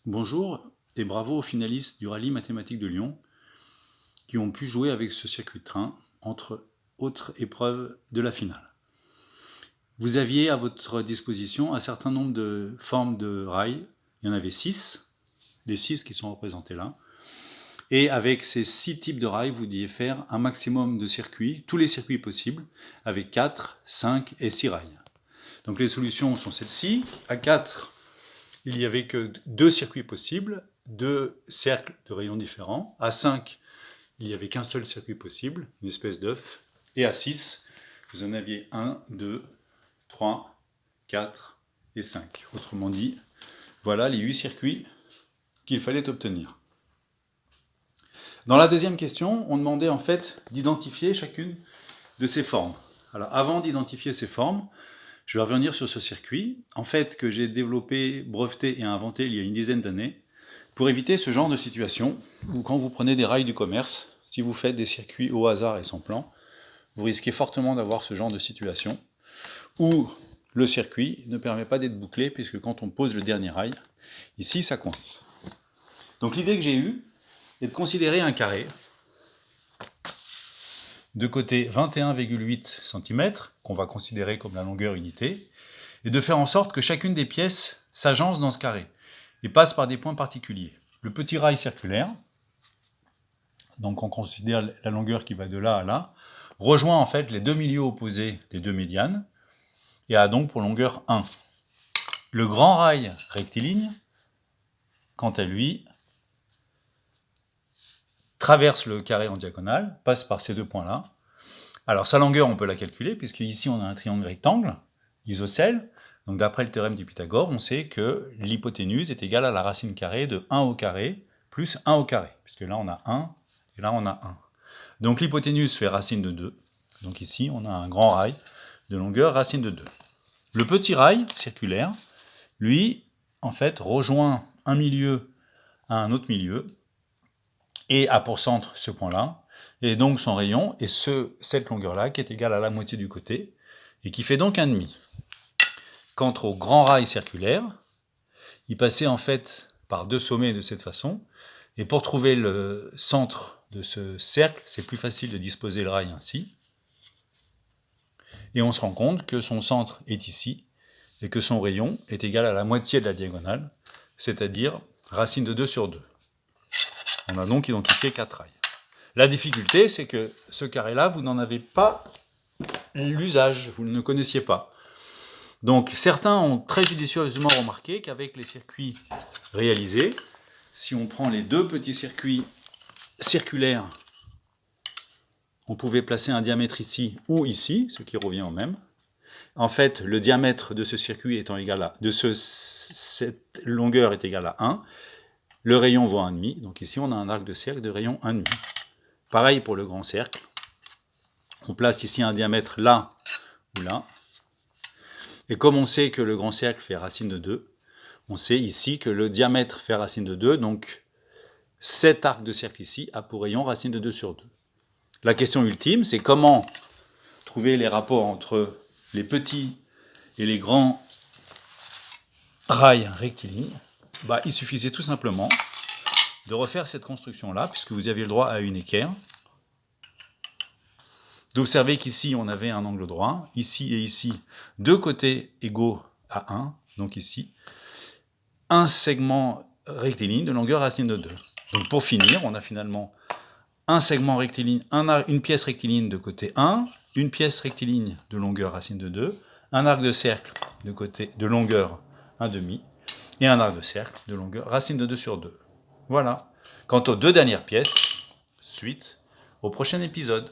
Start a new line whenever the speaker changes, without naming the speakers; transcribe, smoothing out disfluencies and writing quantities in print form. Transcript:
Bonjour et bravo aux finalistes du rallye mathématique de Lyon qui ont pu jouer avec ce circuit de train entre autres épreuves de la finale. Vous aviez à votre disposition un certain nombre de formes de rails, il y en avait 6, les 6 qui sont représentés là, et avec ces 6 types de rails, vous deviez faire un maximum de circuits, tous les circuits possibles, avec 4, 5 et 6 rails. Donc les solutions sont celles-ci. À 4, il n'y avait que 2 circuits possibles, 2 cercles de rayons différents. À 5, il n'y avait qu'un seul circuit possible, une espèce d'œuf. Et à 6, vous en aviez 1, 2, 3, 4 et 5. Autrement dit, voilà les 8 circuits qu'il fallait obtenir. Dans la deuxième question, on demandait en fait d'identifier chacune de ces formes. Alors avant d'identifier ces formes, je vais revenir sur ce circuit, en fait, que j'ai développé, breveté et inventé il y a une dizaine d'années, pour éviter ce genre de situation où quand vous prenez des rails du commerce, si vous faites des circuits au hasard et sans plan, vous risquez fortement d'avoir ce genre de situation où le circuit ne permet pas d'être bouclé, puisque quand on pose le dernier rail, ici ça coince. Donc l'idée que j'ai eue est de considérer un carré de côté 21,8 cm, qu'on va considérer comme la longueur unité, et de faire en sorte que chacune des pièces s'agence dans ce carré, et passe par des points particuliers. Le petit rail circulaire, donc on considère la longueur qui va de là à là, rejoint en fait les deux milieux opposés des deux médianes, et a donc pour longueur 1. Le grand rail rectiligne, quant à lui, traverse le carré en diagonale, passe par ces deux points-là. Alors sa longueur, on peut la calculer, puisque ici on a un triangle rectangle, isocèle. Donc d'après le théorème du Pythagore, on sait que l'hypoténuse est égale à la racine carrée de 1 au carré plus 1 au carré, puisque là on a 1 et là on a 1. Donc l'hypoténuse fait racine de 2. Donc ici on a un grand rail de longueur racine de 2. Le petit rail circulaire, lui, en fait, rejoint un milieu à un autre milieu, et a pour centre ce point-là, et donc son rayon est cette longueur-là, qui est égale à la moitié du côté, et qui fait donc 1,5. Quant au grand rail circulaire, il passait en fait par deux sommets de cette façon, et pour trouver le centre de ce cercle, c'est plus facile de disposer le rail ainsi, et on se rend compte que son centre est ici, et que son rayon est égal à la moitié de la diagonale, c'est-à-dire racine de 2 sur 2. On a donc identifié 4 rails. La difficulté, c'est que ce carré-là, vous n'en avez pas l'usage, vous ne le connaissiez pas. Donc certains ont très judicieusement remarqué qu'avec les circuits réalisés, si on prend les deux petits circuits circulaires, on pouvait placer un diamètre ici ou ici, ce qui revient au même. En fait, le diamètre de ce circuit étant égal à, cette longueur est égale à 1, le rayon vaut 1,5, donc ici on a un arc de cercle de rayon 1,5. Pareil pour le grand cercle, on place ici un diamètre là ou là, et comme on sait que le grand cercle fait racine de 2, on sait ici que le diamètre fait racine de 2, donc cet arc de cercle ici a pour rayon racine de 2 sur 2. La question ultime, c'est comment trouver les rapports entre les petits et les grands rails rectilignes. Il suffisait tout simplement de refaire cette construction-là, puisque vous aviez le droit à une équerre, d'observer qu'ici on avait un angle droit, ici et ici, deux côtés égaux à 1, donc ici, un segment rectiligne de longueur racine de 2. Donc pour finir, on a finalement un segment rectiligne, une pièce rectiligne de côté 1, une pièce rectiligne de longueur racine de 2, un arc de cercle de longueur 1,5, et un arc de cercle de longueur racine de 2 sur 2. Voilà. Quant aux deux dernières pièces, suite au prochain épisode.